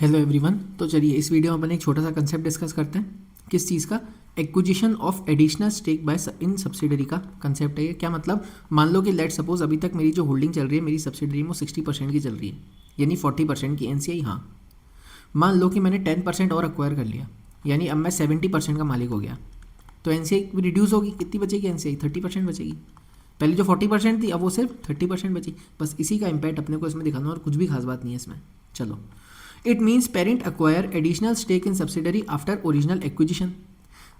Hello everyone. तो चलिए इस वीडियो में अपन एक छोटा सा कंसेप्ट डिस्कस करते हैं। किस चीज़ का? Acquisition of additional stake by in subsidiary का कंसेप्ट है ये। क्या मतलब? मान लो कि लेट सपोज अभी तक मेरी जो होल्डिंग चल रही है मेरी सब्सिडरी में वो 60% की चल रही है, यानी 40% की एनसीआई। हाँ, मान लो कि मैंने 10% और एक्वायर कर लिया, यानी अब मैं 70% का मालिक हो गया, तो एनसीआई रिड्यूस होगी। कितनी बचेगी एनसीआई? 30% बचेगी। पहले जो 40% थी अब वो सिर्फ 30% बची। बस इसी का इम्पैक्ट अपने को इसमें दिखाना, और कुछ भी खास बात नहीं है इसमें। चलो, it means parent acquire additional stake in subsidiary after original acquisition.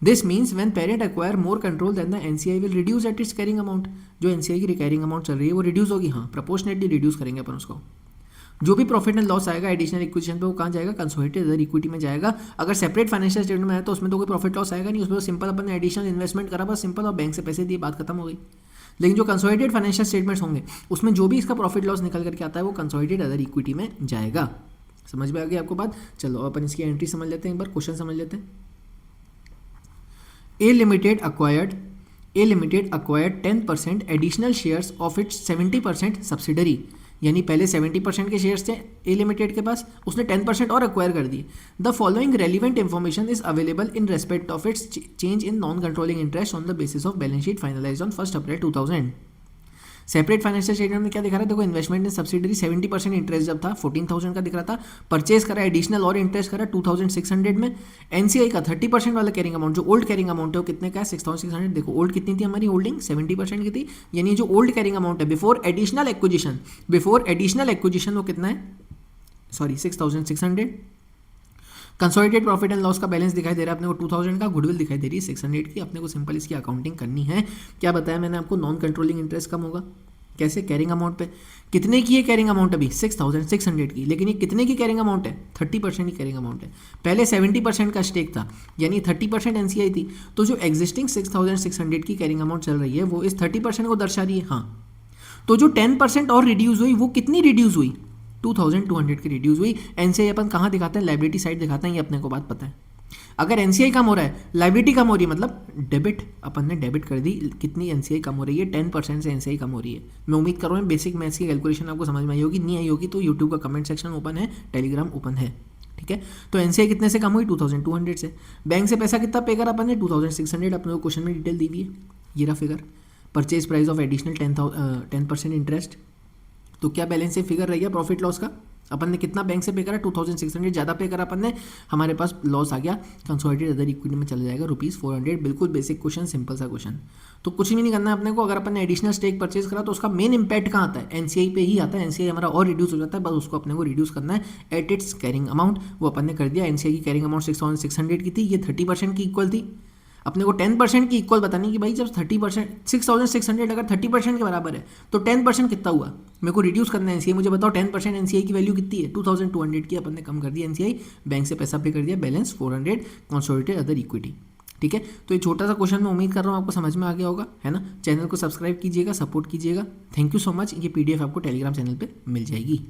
This means when parent acquire more control then the NCI will reduce at its carrying amount. जो NCI की carrying amount चल रही है वो reduce होगी। हाँ, proportionately reduce करेंगे अपन उसको। जो भी प्रॉफिट एंड लॉस आएगा एडिशनल इक्विजिशन पे वो कहाँ जाएगा? कंसोलिडेटेड अदर इक्विटी में जाएगा। अगर सेपरेट फाइनेंशियल स्टेटमेंट में आया तो उसमें तो कोई प्रॉफिट लॉस आएगा नहीं, उसमें तो सिंपल अपन ने एडिशनल इन्वेस्टमेंट करा, बस सिंपल, और बैंक से पैसे दिए, बात खत्म हो गई। लेकिन जो कंसोलिडेटेड फाइनेंशियल स्टेटमेंट्स होंगे उसमें जो भी इसका प्रॉफिट लॉस निकल करके आता है वो कंसोलिडेटेड अदर इक्विटी में जाएगा। समझ में आ गई आपको बात? चलो अपन इसकी एंट्री समझ लेते हैं, एक बार क्वेश्चन समझ लेते हैं। A limited acquired 10% additional shares of its 70% subsidiary, यानी पहले 70% के शेयर्स थे ए लिमिटेड के पास, उसने 10% और अक्वायर कर दिए। The following relevant information is available in respect of its change in non controlling interest on the basis of balance sheet finalise on 1 April 2000। Separate financial statement में क्या दिखा रहा है? देखो, इन्वेस्टमेंट इन सब्सिडरी 70% इंटरेस्ट जब था 14,000 का दिख रहा था, परचेज करा, एडिशनल और इंटरेस्ट करा 2,600 में। एनसीआई का 30% वाला कैरिंग अमाउंट, जो ओल्ड कैरिंग अमाउंट है वो कितने का है? 6,600। देखो ओल्ड कितनी थी हमारी होल्डिंग? 70% की थी, यानी जो ओल्ड कैरिंग अमाउंट है बिफोर एडिशनल एक्विजिशन वो कितना है? Sorry, 6,600। Consolidated profit and loss का बैलेंस दिखाई दे रहा है अपने को 2000 का, गुडविल दिखाई दे रही है 600 की। अपने को सिंपल इसकी अकाउंटिंग करनी है। क्या बताया मैंने आपको? नॉन कंट्रोलिंग इंटरेस्ट कम होगा। कैसे? कैरिंग अमाउंट पे। कितने की है कैरिंग अमाउंट? अभी 6,600 की, लेकिन ये कितने की कैरिंग अमाउंट है? 30% की कैरिंग अमाउंट है। पहले 70% का स्टेक था, यानी 30% एनसीआई थी। तो जो एग्जिस्टिंग 6,600 की कैरिंग अमाउंट चल रही है वो इस 30% को दर्शा रही है। हाँ, तो जो 10% और रिड्यूस हुई वो कितनी रिड्यूस हुई? 2,200 की रिड्यूस हुई। एनसीआई अपन कहाँ दिखाते हैं? लाइबिलिटी साइड दिखाते हैं, ये अपने को बात पता है। अगर एनसीआई कम हो रहा है, लाइबिलिटी कम हो रही है, मतलब डेबिट, अपन ने डेबिट कर दी। कितनी एनसीआई कम हो रही है? 10% से एनसीआई कम हो रही है। मैं उम्मीद कर रहा हूँ बेसिक मैथ्स की कैलकुलेशन आपको समझ में आई होगी। नहीं आई होगी तो यूट्यूब का कमेंट सेक्शन ओपन है, टेलीग्राम ओपन है, ठीक है। तो एनसीआई कितने से कम हुई? 2,200 से। बैंक से पैसा कितना पे करा अपन ने? 2,600। अपने को क्वेश्चन में डिटेल दी हुई है, ये रहा figure. Purchase price of additional 10% interest. तो क्या बैलेंस से फिगर रह गया प्रॉफिट लॉस का? अपन ने कितना बैंक से पे करा? 2,600 ज़्यादा पे करा अपन ने, हमारे पास लॉस आ गया। कंसोलिडेटेड अदर इक्विटी में चला जाएगा ₹400। बिल्कुल बेसिक क्वेश्चन, सिंपल सा क्वेश्चन। तो कुछ भी नहीं करना है अपने को। अगर अपन ने एडिशनल स्टेक परचेज करा तो उसका मेन इंपैक्ट कहाँ आता है? एनसीआई पे ही आता है। एनसीआई हमारा और रिड्यूस हो जाता है, बस उसको अपने को रिड्यूस करना है एट इट्स कैरिंग अमाउंट। वो अपन ने कर दिया। एनसीआई की कैरिंग अमाउंट 6,600 की थी, ये 30% की इक्वल थी। अपने को 10% की इक्वल बतानी कि भाई जब 30%, 6,600 अगर 30% के बराबर है तो 10% कितना हुआ? मेरे को रिड्यूस करना है एनसीआई। मुझे बताओ 10% एनसीआई की वैल्यू कितनी है? 2,200 की। अपन ने कम कर दिया एनसीआई, बैंक से पैसा पे कर दिया, बैलेंस 400, कंसोलिडेटेड अदर इक्विटी, ठीक है। तो ये छोटा सा क्वेश्चन मैं उम्मीद कर रहा हूँ आपको समझ में आ गया होगा, है ना। चैनल को सब्सक्राइब कीजिएगा, सपोर्ट कीजिएगा। Thank you so much. ये पीडीएफ आपको टेलीग्राम चैनल पर मिल जाएगी।